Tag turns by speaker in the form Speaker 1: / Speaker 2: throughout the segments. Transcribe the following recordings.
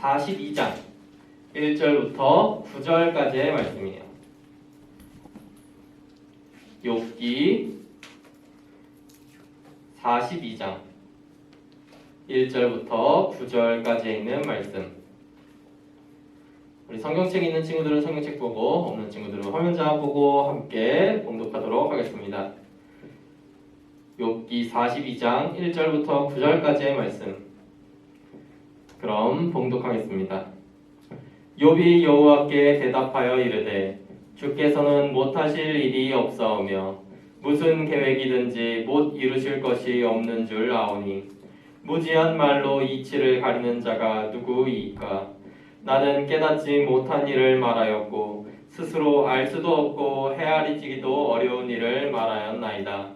Speaker 1: 42장 1절부터 9절까지의 말씀이에요. 욥기 42장 1절부터 9절까지에 있는 말씀. 우리 성경책 있는 친구들은 성경책 보고, 없는 친구들은 화면자 보고 함께 봉독하도록 하겠습니다. 욥기 42장 1절부터 9절까지의 말씀. 그럼 봉독하겠습니다. 욥이 여호와께 대답하여 이르되 주께서는 못하실 일이 없사오며 무슨 계획이든지 못 이루실 것이 없는 줄 아오니 무지한 말로 이치를 가리는 자가 누구이까? 나는 깨닫지 못한 일을 말하였고 스스로 알 수도 없고 헤아리지기도 어려운 일을 말하였나이다.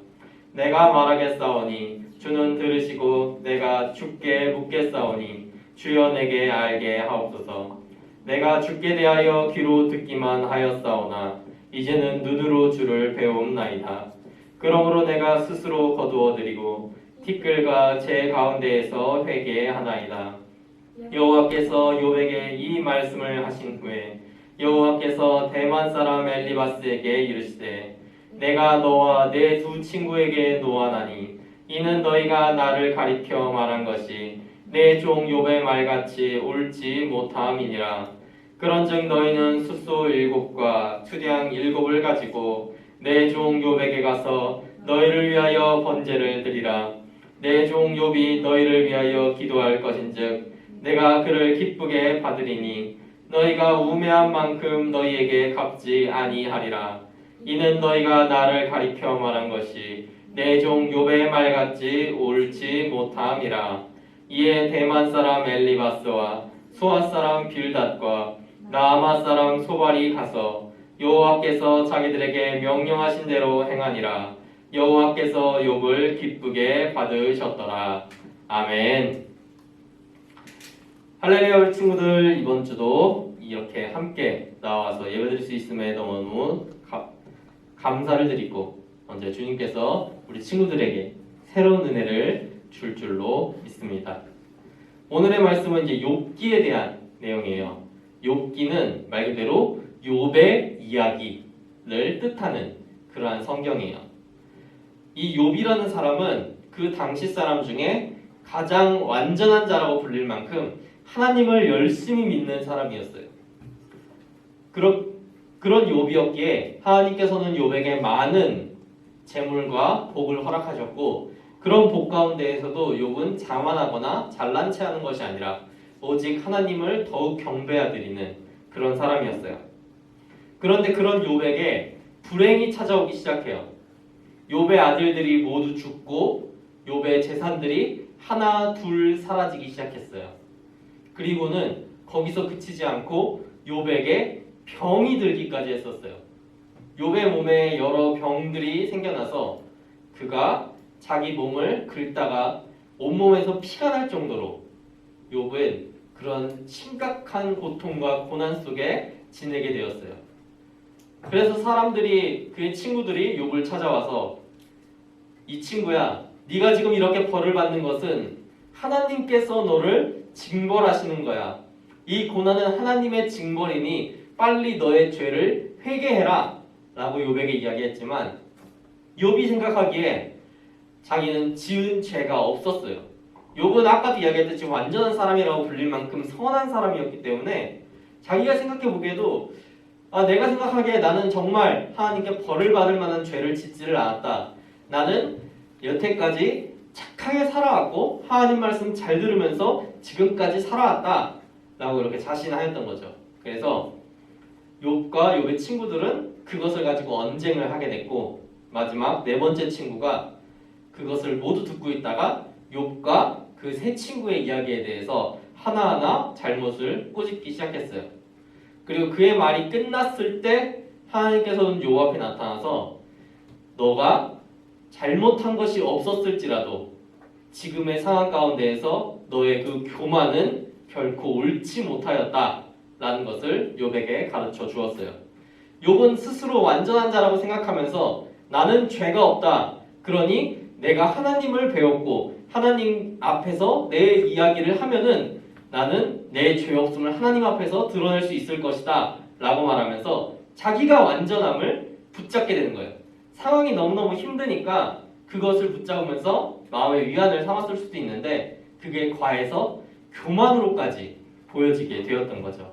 Speaker 1: 내가 말하겠사오니 주는 들으시고 내가 주께 묻겠사오니 주여 내게 알게 하옵소서. 내가 주께 대하여 귀로 듣기만 하였사오나 이제는 눈으로 주를 배움나이다. 그러므로 내가 스스로 거두어드리고 티끌과 제 가운데에서 회개하나이다. 여호와께서 욥에게 이 말씀을 하신 후에 여호와께서 대만 사람 엘리바스에게 이르시되 내가 너와 내 두 친구에게 노하나니 이는 너희가 나를 가리켜 말한 것이 내 종 욥의 말같이 옳지 못함이니라. 그런즉 너희는 숫소 7과 투량 7을 가지고 내 종 욥에게 가서 너희를 위하여 번제를 드리라. 내 종 욥이 너희를 위하여 기도할 것인즉 내가 그를 기쁘게 받으리니 너희가 우매한 만큼 너희에게 갚지 아니하리라. 이는 너희가 나를 가리켜 말한 것이 내 종 욥의 말같이 옳지 못함이라. 이에 대만 사람 엘리바스와 수아 사람 빌닷과 나아마 사람 소발이 가서 여호와께서 자기들에게 명령하신 대로 행하니라. 여호와께서 욥을 기쁘게 받으셨더라. 아멘. 할렐루야. 우리 친구들, 이번 주도 이렇게 함께 나와서 예배드릴 수 있음에 너무너무 감사를 드리고 언제 주님께서 우리 친구들에게 새로운 은혜를 줄 줄로 믿습니다. 오늘의 말씀은 이제 욥기에 대한 내용이에요. 욥기는 말 그대로 욥의 이야기를 뜻하는 그러한 성경이에요. 이 욥이라는 사람은 그 당시 사람 중에 가장 완전한 자라고 불릴 만큼 하나님을 열심히 믿는 사람이었어요. 그런 욥이었기에 하나님께서는 욥에게 많은 재물과 복을 허락하셨고 그런 복 가운데에서도 욥은 자만하거나 잘난 체하는 것이 아니라 오직 하나님을 더욱 경배하드리는 그런 사람이었어요. 그런데 그런 욥에게 불행이 찾아오기 시작해요. 욥의 아들들이 모두 죽고 욥의 재산들이 하나 둘 사라지기 시작했어요. 그리고는 거기서 그치지 않고 욥에게 병이 들기까지 했었어요. 욥의 몸에 여러 병들이 생겨나서 그가 자기 몸을 긁다가 온몸에서 피가 날 정도로 욥은 그런 심각한 고통과 고난 속에 지내게 되었어요. 그래서 사람들이, 그의 친구들이 욥을 찾아와서 이 친구야, 네가 지금 이렇게 벌을 받는 것은 하나님께서 너를 징벌하시는 거야. 이 고난은 하나님의 징벌이니 빨리 너의 죄를 회개해라 라고 욥에게 이야기했지만 욥이 생각하기에 자기는 지은 죄가 없었어요. 욥은 아까도 이야기했듯이 완전한 사람이라고 불릴 만큼 선한 사람이었기 때문에 자기가 생각해 보기에도 내가 생각하기에 나는 정말 하나님께 벌을 받을 만한 죄를 짓지를 않았다. 나는 여태까지 착하게 살아왔고 하나님 말씀 잘 들으면서 지금까지 살아왔다 라고 이렇게 자신하였던 거죠. 그래서 욥과 욥의 친구들은 그것을 가지고 언쟁을 하게 됐고 마지막 네 번째 친구가 그것을 모두 듣고 있다가 욥과 그 세 친구의 이야기에 대해서 하나하나 잘못을 꼬집기 시작했어요. 그리고 그의 말이 끝났을 때 하나님께서는 욥 앞에 나타나서 너가 잘못한 것이 없었을지라도 지금의 상황 가운데에서 너의 그 교만은 결코 옳지 못하였다 라는 것을 욥에게 가르쳐 주었어요. 욥은 스스로 완전한 자라고 생각하면서 나는 죄가 없다. 그러니 내가 하나님을 배웠고 하나님 앞에서 내 이야기를 하면은 나는 내 죄 없음을 하나님 앞에서 드러낼 수 있을 것이다 라고 말하면서 자기가 완전함을 붙잡게 되는 거예요. 상황이 너무너무 힘드니까 그것을 붙잡으면서 마음의 위안을 삼았을 수도 있는데 그게 과해서 교만으로까지 보여지게 되었던 거죠.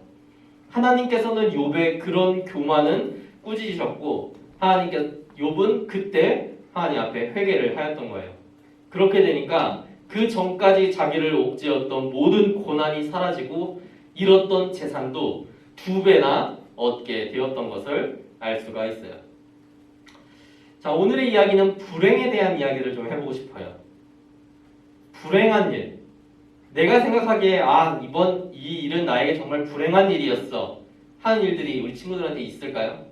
Speaker 1: 하나님께서는 욥의 그런 교만은 꾸짖으셨고 욥은 그때 하나님 앞에 회개를 하였던 거예요. 그렇게 되니까 그 전까지 자기를 옥죄었던 모든 고난이 사라지고 잃었던 재산도 2배나 얻게 되었던 것을 알 수가 있어요. 자, 오늘의 이야기는 불행에 대한 이야기를 좀 해보고 싶어요. 불행한 일. 내가 생각하기에 이번 이 일은 나에게 정말 불행한 일이었어 하는 일들이 우리 친구들한테 있을까요?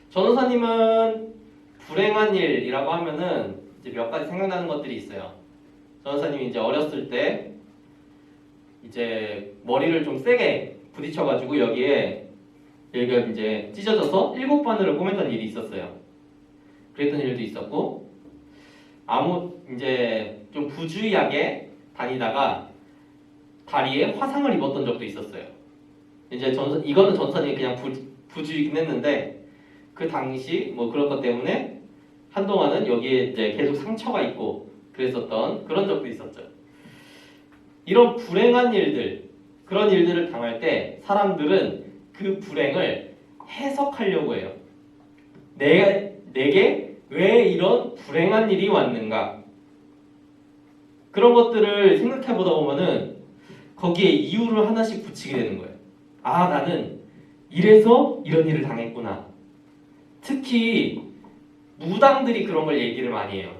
Speaker 1: 전도사님은 불행한 일이라고 하면은 이제 몇 가지 생각나는 것들이 있어요. 전도사님이 이제 어렸을 때 이제 머리를 좀 세게 부딪혀가지고 여기가 이제 찢어져서 7바늘을 꼬맸던 일이 있었어요. 그랬던 일도 있었고 이제 좀 부주의하게 다니다가 다리에 화상을 입었던 적도 있었어요. 이제 이거는 전선이 그냥 부주의긴 했는데 그 당시 뭐 그런 것 때문에 한동안은 여기에 이제 계속 상처가 있고 그랬었던 그런 적도 있었죠. 이런 불행한 일들, 그런 일들을 당할 때 사람들은 그 불행을 해석하려고 해요. 내게 왜 이런 불행한 일이 왔는가? 그런 것들을 생각해 보다 보면은 거기에 이유를 하나씩 붙이게 되는 거예요. 나는 이래서 이런 일을 당했구나. 특히 무당들이 그런 걸 얘기를 많이 해요.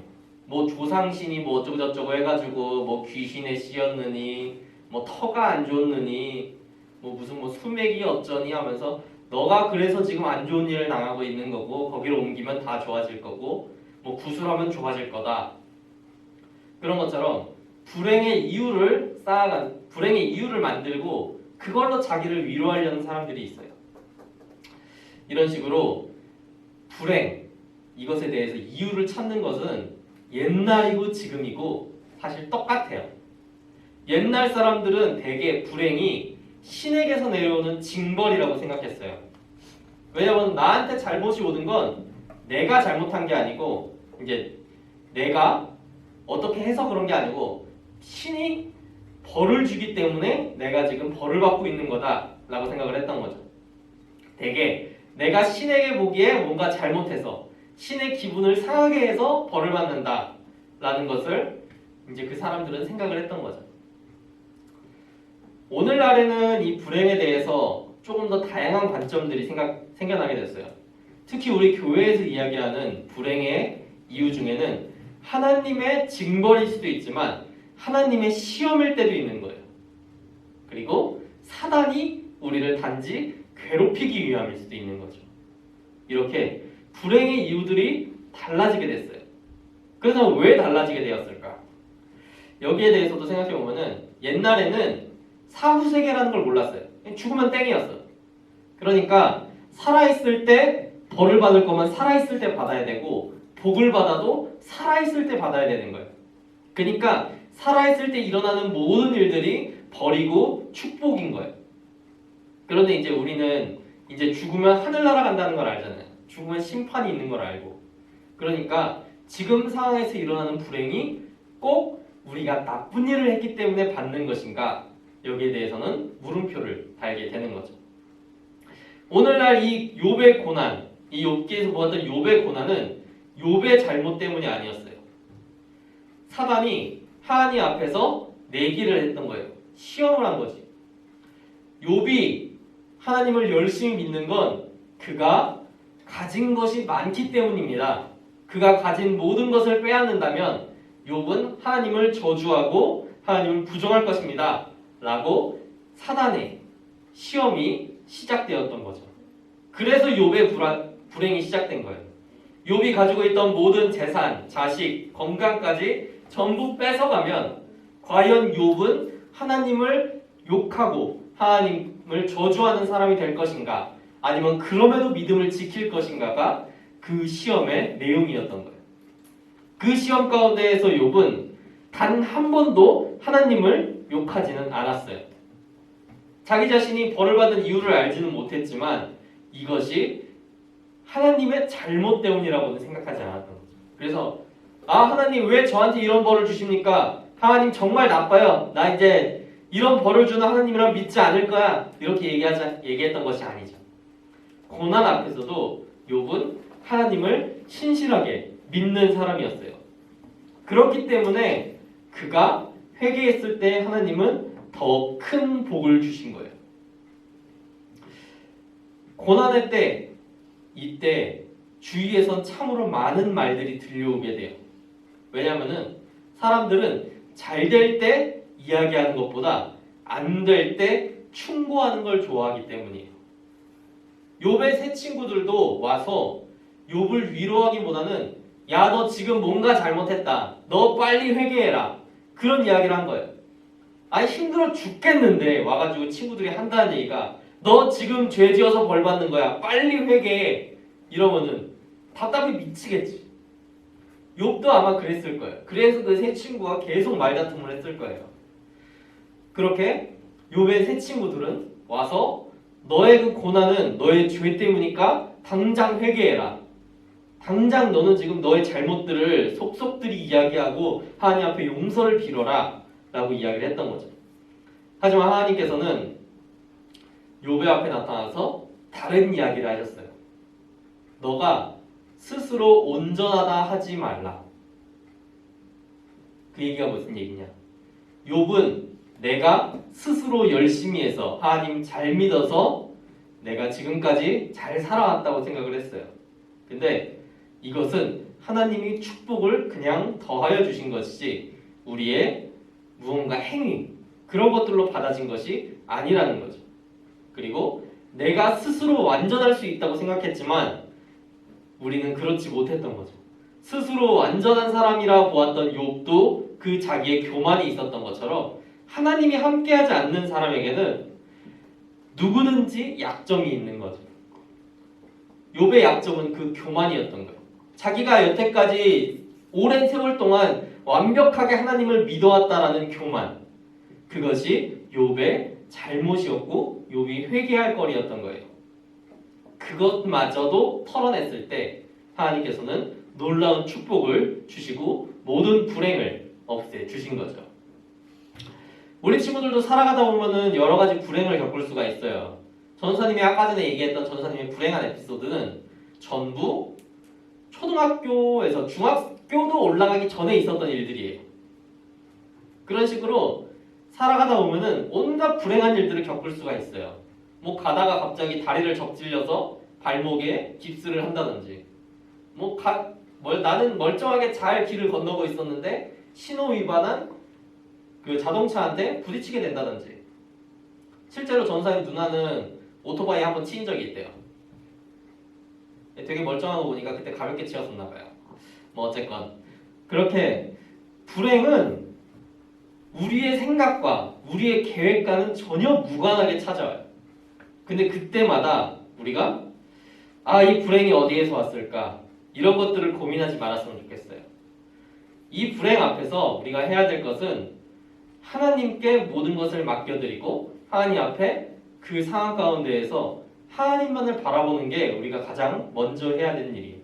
Speaker 1: 뭐 조상신이 뭐 어쩌고 저쩌고 해가지고 뭐 귀신에 씌었느니 뭐 터가 안 좋느니 뭐 무슨 뭐 수맥이 어쩌니 하면서 너가 그래서 지금 안 좋은 일을 당하고 있는 거고 거기로 옮기면 다 좋아질 거고 뭐 구술하면 좋아질 거다. 그런 것처럼 불행의 이유를 만들고 그걸로 자기를 위로하려는 사람들이 있어요. 이런 식으로 불행, 이것에 대해서 이유를 찾는 것은 옛날이고 지금이고 사실 똑같아요. 옛날 사람들은 대개 불행이 신에게서 내려오는 징벌이라고 생각했어요. 왜냐하면 나한테 잘못이 오는 건 내가 잘못한 게 아니고 이제 내가 어떻게 해서 그런 게 아니고 신이 벌을 주기 때문에 내가 지금 벌을 받고 있는 거다라고 생각을 했던 거죠. 대개 내가 신에게 보기에 뭔가 잘못해서 신의 기분을 상하게 해서 벌을 받는다라는 것을 이제 그 사람들은 생각을 했던 거죠. 오늘날에는 이 불행에 대해서 조금 더 다양한 관점들이 생겨나게 됐어요. 특히 우리 교회에서 이야기하는 불행의 이유 중에는 하나님의 징벌일 수도 있지만 하나님의 시험일 때도 있는 거예요. 그리고 사단이 우리를 단지 괴롭히기 위함일 수도 있는 거죠. 이렇게 불행의 이유들이 달라지게 됐어요. 그래서 왜 달라지게 되었을까? 여기에 대해서도 생각해보면은 옛날에는 사후세계라는 걸 몰랐어요. 죽으면 땡이었어. 그러니까 살아있을 때 벌을 받을 거면 살아있을 때 받아야 되고 복을 받아도 살아있을 때 받아야 되는 거예요. 그러니까 살아있을 때 일어나는 모든 일들이 벌이고 축복인 거예요. 그런데 이제 우리는 이제 죽으면 하늘나라 간다는 걸 알잖아요. 죽으면 심판이 있는 걸 알고. 그러니까 지금 상황에서 일어나는 불행이 꼭 우리가 나쁜 일을 했기 때문에 받는 것인가? 여기에 대해서는 물음표를 달게 되는 거죠. 오늘날 이 욥의 고난, 이 욥기에서 보았던 욥의 고난은 욥의 잘못 때문이 아니었어요. 사단이 하나님 앞에서 내기를 했던 거예요. 시험을 한 거지. 욥이 하나님을 열심히 믿는 건 그가 가진 것이 많기 때문입니다. 그가 가진 모든 것을 빼앗는다면 욥은 하나님을 저주하고 하나님을 부정할 것입니다. 라고 사단의 시험이 시작되었던 거죠. 그래서 욥의 불행이 시작된 거예요. 욥이 가지고 있던 모든 재산, 자식, 건강까지 전부 뺏어가면 과연 욥은 하나님을 욕하고 하나님을 저주하는 사람이 될 것인가? 아니면 그럼에도 믿음을 지킬 것인가가 그 시험의 내용이었던 거예요. 그 시험 가운데에서 욥은 단 한 번도 하나님을 욕하지는 않았어요. 자기 자신이 벌을 받은 이유를 알지는 못했지만 이것이 하나님의 잘못 때문이라고는 생각하지 않았던 거죠. 그래서 하나님 왜 저한테 이런 벌을 주십니까? 하나님 정말 나빠요. 나 이제 이런 벌을 주는 하나님이랑 믿지 않을 거야. 이렇게 얘기했던 것이 아니죠. 고난 앞에서도 욥은 하나님을 신실하게 믿는 사람이었어요. 그렇기 때문에 그가 회개했을 때 하나님은 더 큰 복을 주신 거예요. 고난의 때, 이때 주위에선 참으로 많은 말들이 들려오게 돼요. 왜냐하면 사람들은 잘 될 때 이야기하는 것보다 안 될 때 충고하는 걸 좋아하기 때문이에요. 욥의 세 친구들도 와서 욥을 위로하기보다는 야, 너 지금 뭔가 잘못했다. 너 빨리 회개해라. 그런 이야기를 한 거예요. 힘들어 죽겠는데 와가지고 친구들이 한다는 얘기가 너 지금 죄 지어서 벌 받는 거야. 빨리 회개해. 이러면은 답답해 미치겠지. 욥도 아마 그랬을 거예요. 그래서 그 세 친구가 계속 말다툼을 했을 거예요. 그렇게 욥의 세 친구들은 와서 너의 그 고난은 너의 죄 때문이니까 당장 회개해라. 당장 너는 지금 너의 잘못들을 속속들이 이야기하고 하나님 앞에 용서를 빌어라 라고 이야기를 했던 거죠. 하지만 하나님께서는 욥의 앞에 나타나서 다른 이야기를 하셨어요. 너가 스스로 온전하다 하지 말라. 그 얘기가 무슨 얘기냐? 욥은 내가 스스로 열심히 해서 하나님 잘 믿어서 내가 지금까지 잘 살아왔다고 생각을 했어요. 근데 이것은 하나님이 축복을 그냥 더하여 주신 것이지 우리의 무언가 행위 그런 것들로 받아진 것이 아니라는 거죠. 그리고 내가 스스로 완전할 수 있다고 생각했지만 우리는 그렇지 못했던 거죠. 스스로 완전한 사람이라 보았던 욥도 그 자기의 교만이 있었던 것처럼 하나님이 함께하지 않는 사람에게는 누구든지 약점이 있는 거죠. 욥의 약점은 그 교만이었던 거예요. 자기가 여태까지 오랜 세월 동안 완벽하게 하나님을 믿어왔다라는 교만, 그것이 욥의 잘못이었고 욥이 회개할 거리였던 거예요. 그것마저도 털어냈을 때 하나님께서는 놀라운 축복을 주시고 모든 불행을 없애주신 거죠. 우리 친구들도 살아가다 보면은 여러 가지 불행을 겪을 수가 있어요. 전사님이 아까 전에 얘기했던 전사님의 불행한 에피소드는 전부 초등학교에서 중학교도 올라가기 전에 있었던 일들이에요. 그런 식으로 살아가다 보면은 온갖 불행한 일들을 겪을 수가 있어요. 뭐 가다가 갑자기 다리를 접질려서 발목에 깁스를 한다든지, 나는 멀쩡하게 잘 길을 건너고 있었는데 신호 위반한 그 자동차한테 부딪히게 된다든지. 실제로 전사님 누나는 오토바이 한번 치인 적이 있대요. 되게 멀쩡한 거 보니까 그때 가볍게 치였었나 봐요. 어쨌건 그렇게 불행은 우리의 생각과 우리의 계획과는 전혀 무관하게 찾아와요. 근데 그때마다 우리가 이 불행이 어디에서 왔을까? 이런 것들을 고민하지 말았으면 좋겠어요. 이 불행 앞에서 우리가 해야 될 것은 하나님께 모든 것을 맡겨드리고 하나님 앞에 그 상황 가운데에서 하나님만을 바라보는 게 우리가 가장 먼저 해야 되는 일이에요.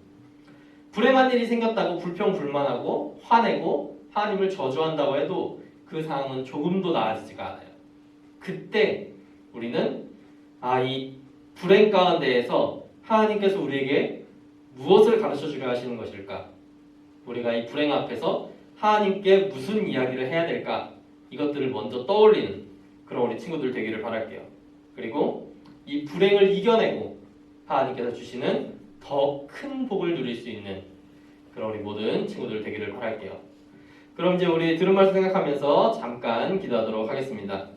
Speaker 1: 불행한 일이 생겼다고 불평불만하고 화내고 하나님을 저주한다고 해도 그 상황은 조금도 나아지지가 않아요. 그때 우리는 이 불행 가운데에서 하나님께서 우리에게 무엇을 가르쳐주려 하시는 것일까? 우리가 이 불행 앞에서 하나님께 무슨 이야기를 해야 될까? 이것들을 먼저 떠올리는 그런 우리 친구들 되기를 바랄게요. 그리고 이 불행을 이겨내고 하나님께서 주시는 더 큰 복을 누릴 수 있는 그런 우리 모든 친구들 되기를 바랄게요. 그럼 이제 우리 들은 말씀 생각하면서 잠깐 기도하도록 하겠습니다.